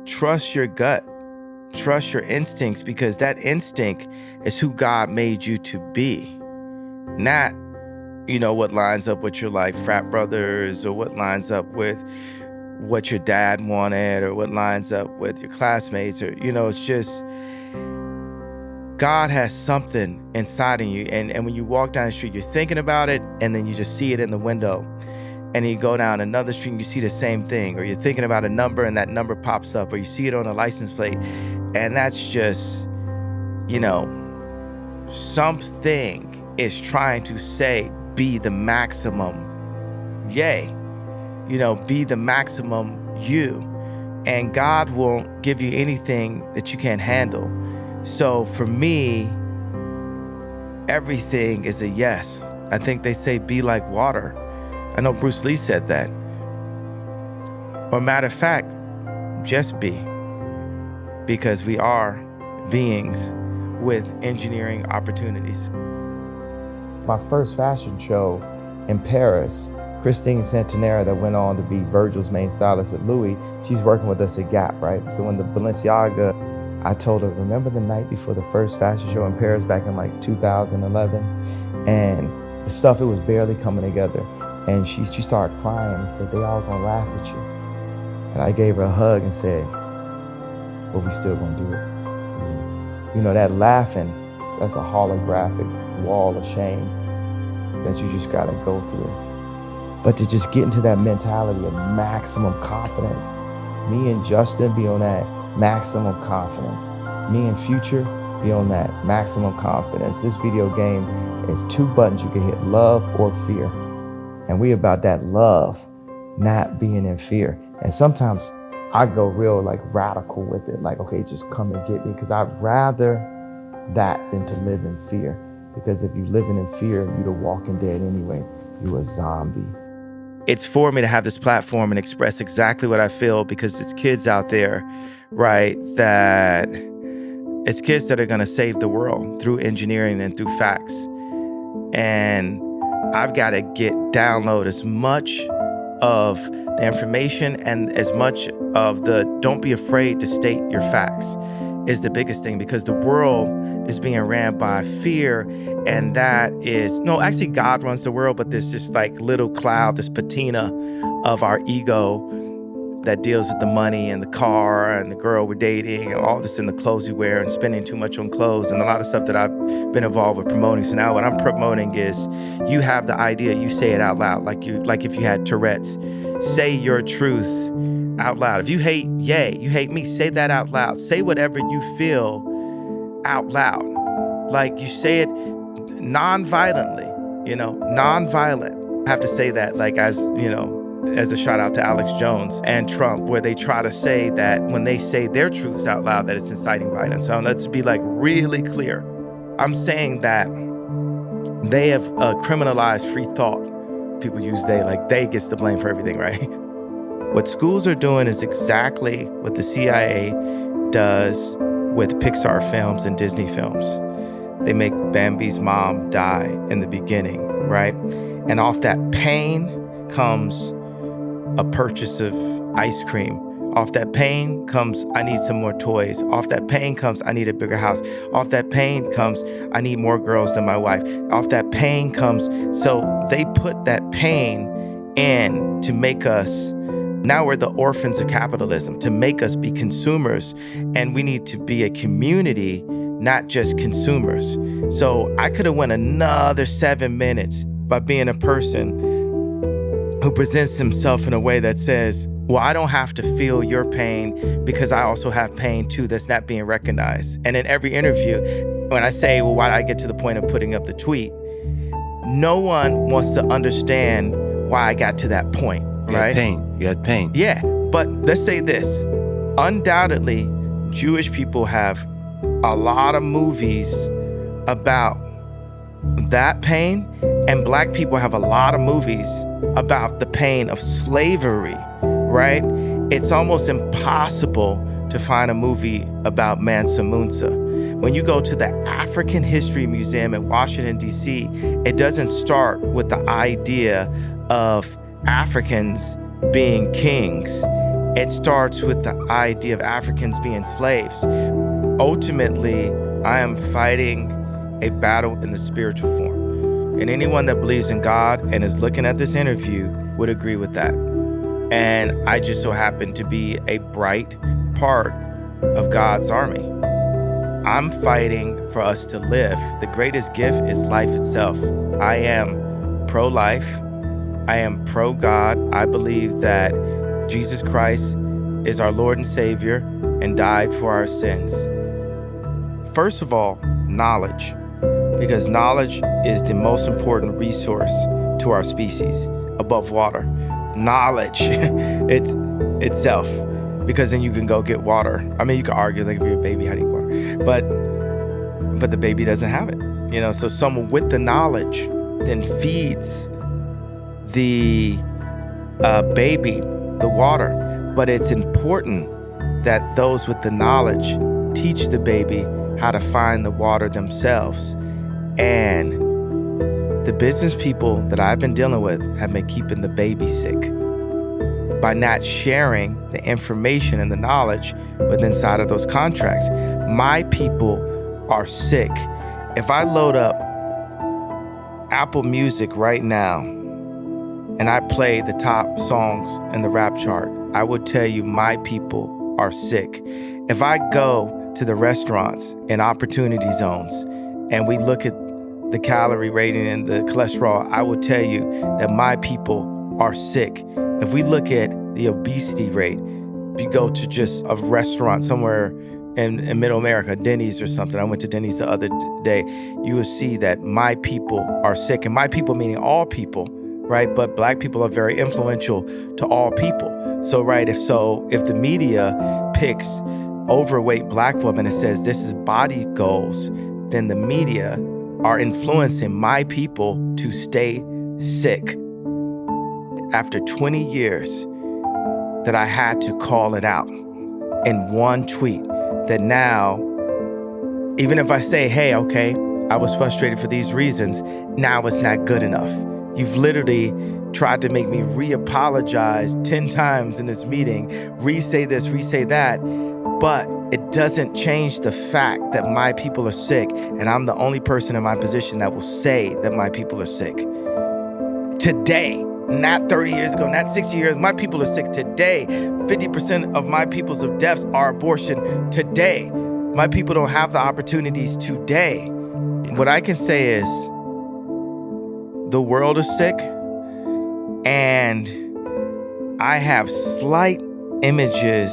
trust your gut, trust your instincts, because that instinct is who God made you to be. Not, what lines up with your like frat brothers, or what lines up with what your dad wanted, or what lines up with your classmates, or, it's just, God has something inside of you. And when you walk down the street, you're thinking about it, and then you just see it in the window. And you go down another street and you see the same thing, or you're thinking about a number and that number pops up, or you see it on a license plate. And that's just, something is trying to say, be the maximum yay, be the maximum you. And God won't give you anything that you can't handle. So for me, everything is a yes. I think they say be like water. I know Bruce Lee said that. Or matter of fact, just be. Because we are beings with engineering opportunities. My first fashion show in Paris, Christine Santanera, that went on to be Virgil's main stylist at Louis, she's working with us at Gap, right? So when the Balenciaga, I told her, remember the night before the first fashion show in Paris back in like 2011? And the stuff, it was barely coming together. And she started crying and said, they all gonna laugh at you. And I gave her a hug and said, but we still gonna do it. That laughing, that's a holographic wall of shame that you just gotta go through. But to just get into that mentality of maximum confidence, me and Justin be on that maximum confidence. Me and Future be on that maximum confidence. This video game is 2 buttons you can hit, love or fear. And we about that love, not being in fear. And sometimes I go real like radical with it. Like, okay, just come and get me. Because I'd rather that than to live in fear. Because if you living in fear, you're the walking dead anyway. You a zombie. It's for me to have this platform and express exactly what I feel, because it's kids out there, right, it's kids that are gonna save the world through engineering and through facts. And I've gotta download as much of the information and as much of the don't be afraid to state your facts is the biggest thing, because the world is being ran by fear. And that is, no, actually God runs the world, but there's just like little cloud, this patina of our ego that deals with the money and the car and the girl we're dating and all this in the clothes we wear and spending too much on clothes and a lot of stuff that I've been involved with promoting. So now what I'm promoting is you have the idea, you say it out loud, like if you had Tourette's. Say your truth out loud. If you hate you hate me, say that out loud. Say whatever you feel out loud. Like you say it non-violently, non-violent. I have to say that as a shout out to Alex Jones and Trump, where they try to say that when they say their truths out loud, that it's inciting violence. So let's be really clear. I'm saying that they have criminalized free thought. People use they gets the blame for everything, right? What schools are doing is exactly what the CIA does with Pixar films and Disney films. They make Bambi's mom die in the beginning, right? And off that pain comes a purchase of ice cream. Off that pain comes, I need some more toys. Off that pain comes, I need a bigger house. Off that pain comes, I need more girls than my wife. Off that pain comes, so they put that pain in to make us, now we're the orphans of capitalism, to make us be consumers. And we need to be a community, not just consumers. So I could have went another 7 minutes by being a person who presents himself in a way that says, well, I don't have to feel your pain because I also have pain too that's not being recognized. And in every interview, when I say, well, why did I get to the point of putting up the tweet? No one wants to understand why I got to that point, right? You had pain. Yeah, but let's say this. Undoubtedly, Jewish people have a lot of movies about that pain, and Black people have a lot of movies about the pain of slavery, right? It's almost impossible to find a movie about Mansa Musa. When you go to the African History Museum in Washington, D.C., it doesn't start with the idea of Africans being kings. It starts with the idea of Africans being slaves. Ultimately, I am fighting a battle in the spiritual form. And anyone that believes in God and is looking at this interview would agree with that. And I just so happen to be a bright part of God's army. I'm fighting for us to live. The greatest gift is life itself. I am pro-life. I am pro-God. I believe that Jesus Christ is our Lord and Savior and died for our sins. First of all, knowledge, because knowledge is the most important resource to our species above water. Knowledge itself, because then you can go get water. I mean, you can argue like if you're a baby, how do you get water? But the baby doesn't have it, so someone with the knowledge then feeds the baby the water. But it's important that those with the knowledge teach the baby how to find the water themselves. And the business people that I've been dealing with have been keeping the baby sick by not sharing the information and the knowledge within inside of those contracts. My people are sick. If I load up Apple Music right now and I play the top songs in the rap chart, I would tell you my people are sick. If I go to the restaurants and opportunity zones and we look at the calorie rating and the cholesterol, I would tell you that my people are sick. If we look at the obesity rate, if you go to just a restaurant somewhere in Middle America, Denny's or something, I went to Denny's the other day, you will see that my people are sick. And my people meaning all people, right? But Black people are very influential to all people. So, right, if the media picks overweight Black women and says this is body goals, then the media are influencing my people to stay sick. After 20 years that I had to call it out in one tweet, that now, even if I say, hey, okay, I was frustrated for these reasons, now it's not good enough. You've literally tried to make me re-apologize 10 times in this meeting, re-say this, re-say that, but it doesn't change the fact that my people are sick, and I'm the only person in my position that will say that my people are sick. Today, not 30 years ago, not 60 years, my people are sick today. 50% of my people's of deaths are abortion today. My people don't have the opportunities today. What I can say is the world is sick, and I have slight images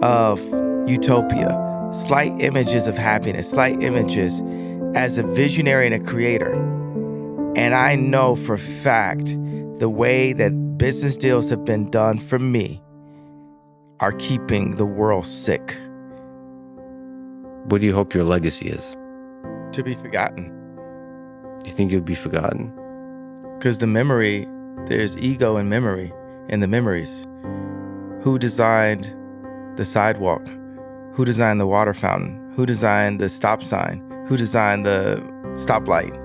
of utopia, slight images of happiness, slight images as a visionary and a creator. And I know for a fact the way that business deals have been done for me are keeping the world sick. What do you hope your legacy is? To be forgotten. Do you think you'll be forgotten? Because there's ego in memory, in the memories. Who designed the sidewalk? Who designed the water fountain? Who designed the stop sign? Who designed the stoplight?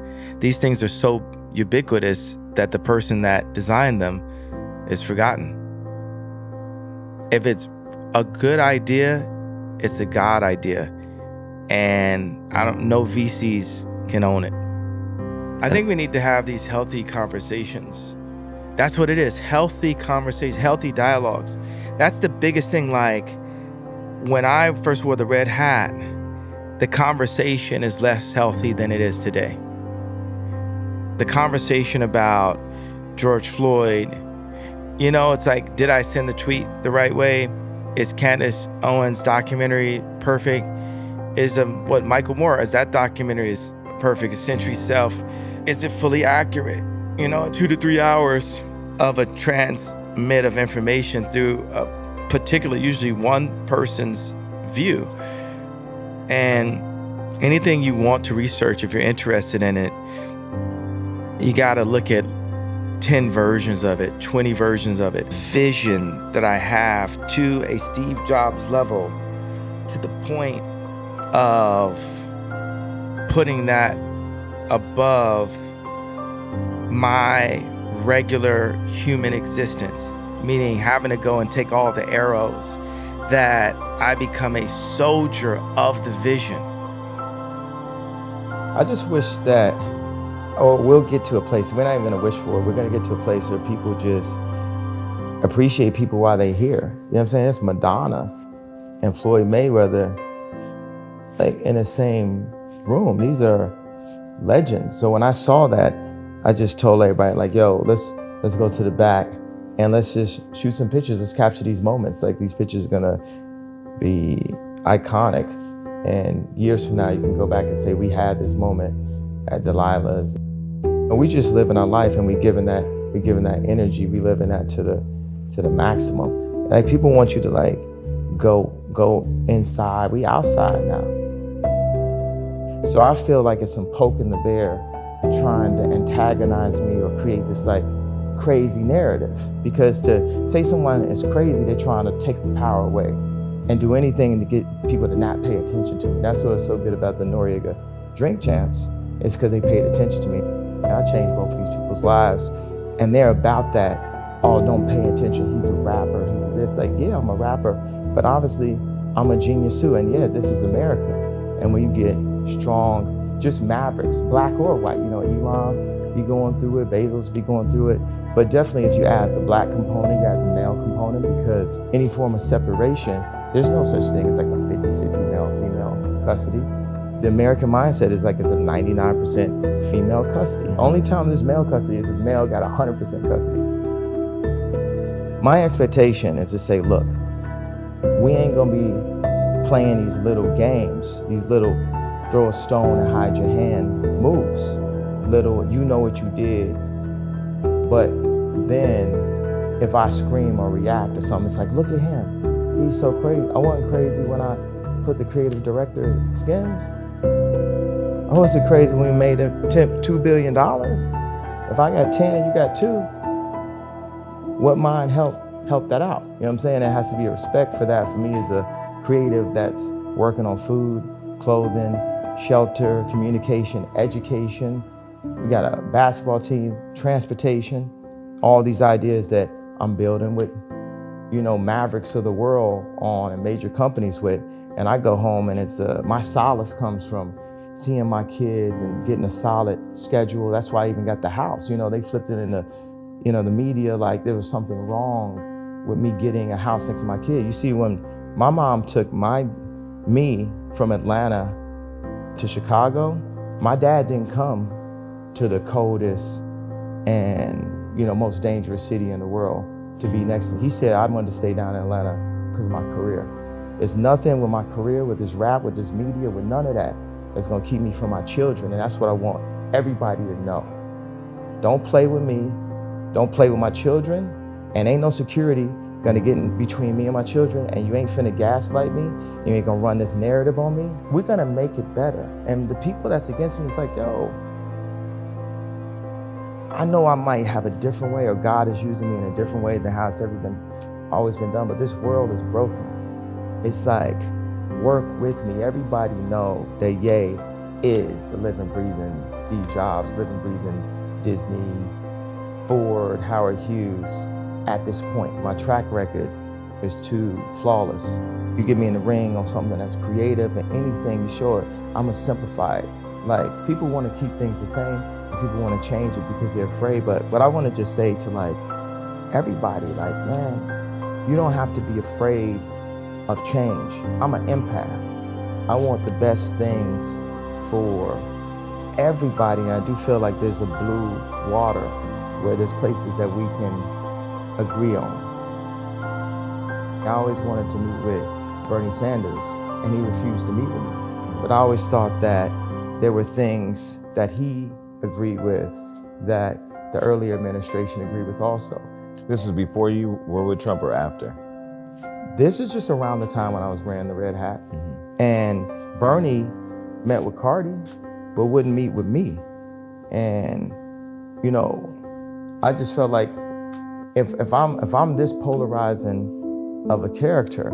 These things are so ubiquitous that the person that designed them is forgotten. If it's a good idea, it's a God idea. And no VCs can own it. I think we need to have these healthy conversations. That's what it is, healthy conversations, healthy dialogues. That's the biggest thing. Like when I first wore the red hat, the conversation is less healthy than it is today. The conversation about George Floyd, it's like, did I send the tweet the right way? Is Candace Owens' documentary perfect? Is what Michael Moore, as that documentary is perfect, Century Self, is it fully accurate? 2 to 3 hours of a transmit of information through a particular, usually one person's view. And anything you want to research, if you're interested in it, you gotta look at 10 versions of it, 20 versions of it. Vision that I have to a Steve Jobs level, to the point of putting that above my regular human existence. meaning having to go and take all the arrows, that I become a soldier of the vision. I just wish that, or we'll get to a place, we're not even gonna wish for it, we're gonna get to a place where people just appreciate people while they're here. You know what I'm saying? It's Madonna and Floyd Mayweather, like in the same room. These are legends. So when I saw that, I just told everybody, like, yo, let's go to the back and let's just shoot some pictures. Let's capture these moments. Like, these pictures are gonna be iconic. And years from now, you can go back and say, we had this moment at Delilah's. And we just living our life, and we're giving that energy. We live in that to the maximum. Like, people want you to like go inside. We outside now. So I feel like it's some poking the bear trying to antagonize me or create this like crazy narrative. Because to say someone is crazy, they're trying to take the power away and do anything to get people to not pay attention to me. That's what's so good about the Noriega Drink Champs. It's because they paid attention to me. I changed both of these people's lives, and they're about that. Oh, don't pay attention. He's a rapper. He's this. Like, yeah, I'm a rapper, but obviously I'm a genius too. And yeah, this is America. And when you get strong, just mavericks, black or white, you know, Elon be going through it, Bezos be going through it. But definitely if you add the black component, you add the male component, because any form of separation, there's no such thing as like a 50-50 male-female custody. The American mindset is like it's a 99% female custody. Only time there's male custody is if male got 100% custody. My expectation is to say, look, we ain't gonna be playing these little games, these little throw a stone and hide your hand moves. Little, you know what you did, but then if I scream or react or something, it's like, look at him, he's so crazy. I wasn't crazy when I put the creative director Skims. I wasn't crazy when we made $2 billion. If I got 10 and you got 2, what mind help that out? You know what I'm saying? There has to be a respect for that. For me as a creative that's working on food, clothing, shelter, communication, education. We got a basketball team, transportation, all these ideas that I'm building with, you know, mavericks of the world on and major companies with. And I go home and it's my solace comes from seeing my kids and getting a solid schedule. That's why I even got the house. You know, they flipped it in the, you know, the media like there was something wrong with me getting a house next to my kid. You see, when my mom took me from Atlanta to Chicago, my dad didn't come to the coldest and, you know, most dangerous city in the world to be next to me. He said, I wanted to stay down in Atlanta because of my career. There's nothing with my career, with this rap, with this media, with none of that that's gonna keep me from my children. And that's what I want everybody to know. Don't play with me, don't play with my children, and ain't no security gonna get in between me and my children, and you ain't finna gaslight me, you ain't gonna run this narrative on me. We're gonna make it better. And the people that's against me is like, yo, I know I might have a different way, or God is using me in a different way than how it's always been done, but this world is broken. It's like, work with me. Everybody know that Ye is the living, breathing Steve Jobs, living, breathing Disney, Ford, Howard Hughes. At this point, my track record is too flawless. You get me in the ring on something that's creative and anything, sure, I'm gonna simplify it. Like, people wanna keep things the same and people wanna change it because they're afraid, but what I wanna just say to like everybody, like, man, you don't have to be afraid of change. I'm an empath. I want the best things for everybody, and I do feel like there's a blue water where there's places that we can agree on. I always wanted to meet with Bernie Sanders, and he refused to meet with me. But I always thought that there were things that he agreed with that the earlier administration agreed with also. This was before you were with Trump or after? This is just around the time when I was wearing the red hat. And Bernie met with Cardi, but wouldn't meet with me. And, you know, I just felt like if I'm this polarizing of a character,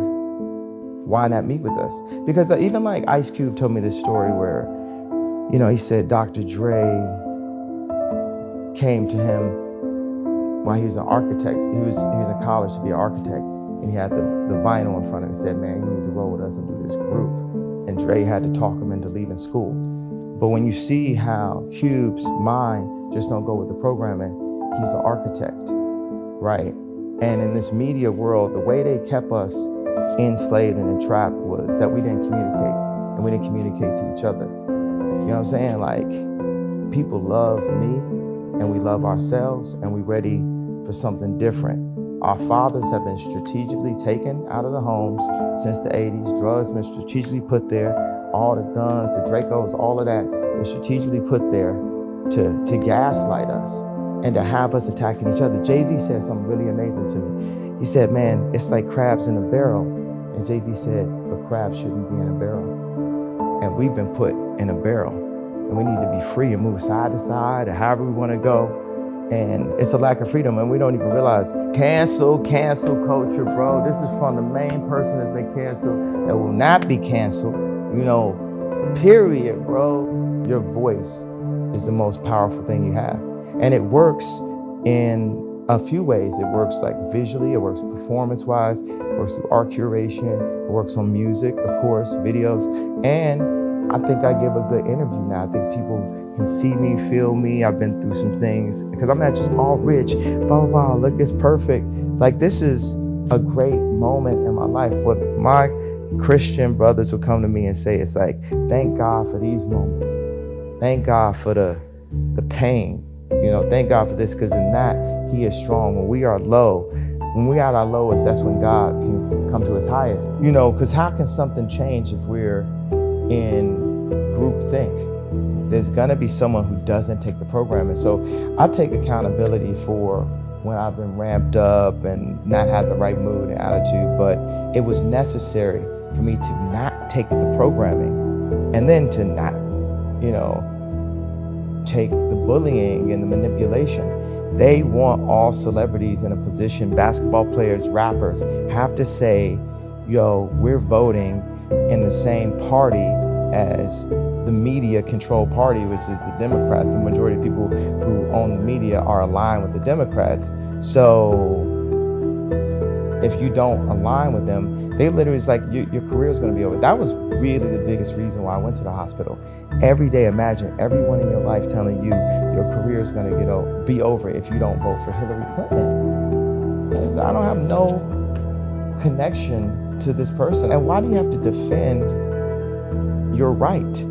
why not meet with us? Because even like Ice Cube told me this story where, you know, he said Dr. Dre came to him while he was an architect, he was in college to be an architect, and he had the vinyl in front of him and said, man, you need to roll with us and do this group. And Dre had to talk him into leaving school. But when you see how Cube's mind just don't go with the programming, he's an architect, right? And in this media world, the way they kept us enslaved and entrapped was that we didn't communicate, and we didn't communicate to each other. You know what I'm saying? Like, people love me, and we love ourselves, and we're ready for something different. Our fathers have been strategically taken out of the homes since the 80s. Drugs been strategically put there. All the guns, the Dracos, all of that is strategically put there to gaslight us and to have us attacking each other. Jay-Z said something really amazing to me. He said, man, it's like crabs in a barrel. And Jay-Z said, but crabs shouldn't be in a barrel. And we've been put in a barrel. And we need to be free and move side to side or however we want to go. And it's a lack of freedom, and we don't even realize. Cancel culture, bro. This is from the main person that's been canceled that will not be canceled, you know, period, bro. Your voice is the most powerful thing you have. And it works in a few ways. It works like visually, it works performance-wise, it works through art curation, it works on music, of course, videos. And I think I give a good interview now. I think people can see me, feel me. I've been through some things because I'm not just all rich, blah, blah, blah, look, it's perfect. Like, this is a great moment in my life. What my Christian brothers will come to me and say, it's like, thank God for these moments. Thank God for the pain. You know, thank God for this, because in that, he is strong. When we are low, when we're at our lowest, that's when God can come to his highest. You know, because how can something change if we're in groupthink? There's gonna be someone who doesn't take the program. And so I take accountability for when I've been ramped up and not had the right mood and attitude, but it was necessary for me to not take the programming and then to not, you know, take the bullying and the manipulation. They want all celebrities in a position, basketball players, rappers, have to say, yo, we're voting in the same party as the media controlled party, which is the Democrats. The majority of people who own the media are aligned with the Democrats. So if you don't align with them, they literally is like, your career is going to be over. That was really the biggest reason why I went to the hospital. Every day, imagine everyone in your life telling you your career is going to be over if you don't vote for Hillary Clinton. I don't have no connection to this person. And why do you have to defend your right?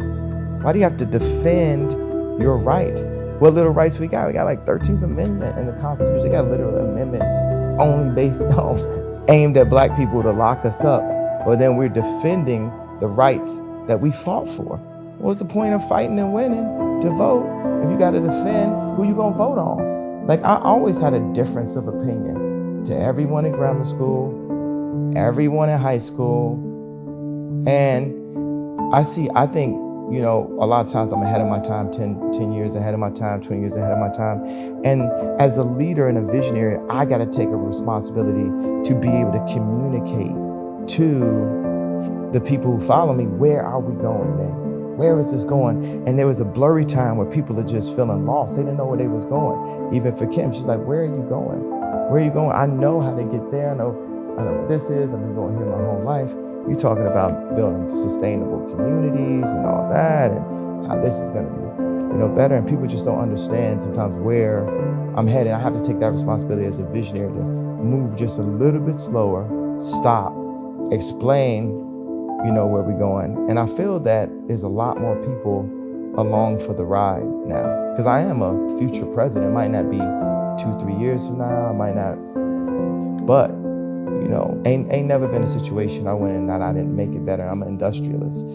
Why do you have to defend your right? What little rights we got? We got like 13th Amendment in the Constitution. We got literal amendments only based on, aimed at black people to lock us up. But then we're defending the rights that we fought for. What's the point of fighting and winning to vote if you got to defend who you gonna vote on? Like, I always had a difference of opinion to everyone in grammar school, everyone in high school. And I think, you know, a lot of times I'm ahead of my time, 10 years ahead of my time, 20 years ahead of my time. And as a leader and a visionary, I got to take a responsibility to be able to communicate to the people who follow me, where are we going, man? Where is this going? And there was a blurry time where people are just feeling lost. They didn't know where they was going. Even for Kim, she's like, where are you going? Where are you going? I know how to get there. I know what this is. I've been going here my whole life. You're talking about building sustainable communities and all that, and how this is going to be, you know, better. And people just don't understand sometimes where I'm headed. I have to take that responsibility as a visionary to move just a little bit slower, stop, explain, you know, where we're going. And I feel that there's a lot more people along for the ride now, because I am a future president. It might not be 2-3 years from now. I might not, but you know, ain't never been a situation I went in that I didn't make it better. I'm an industrialist.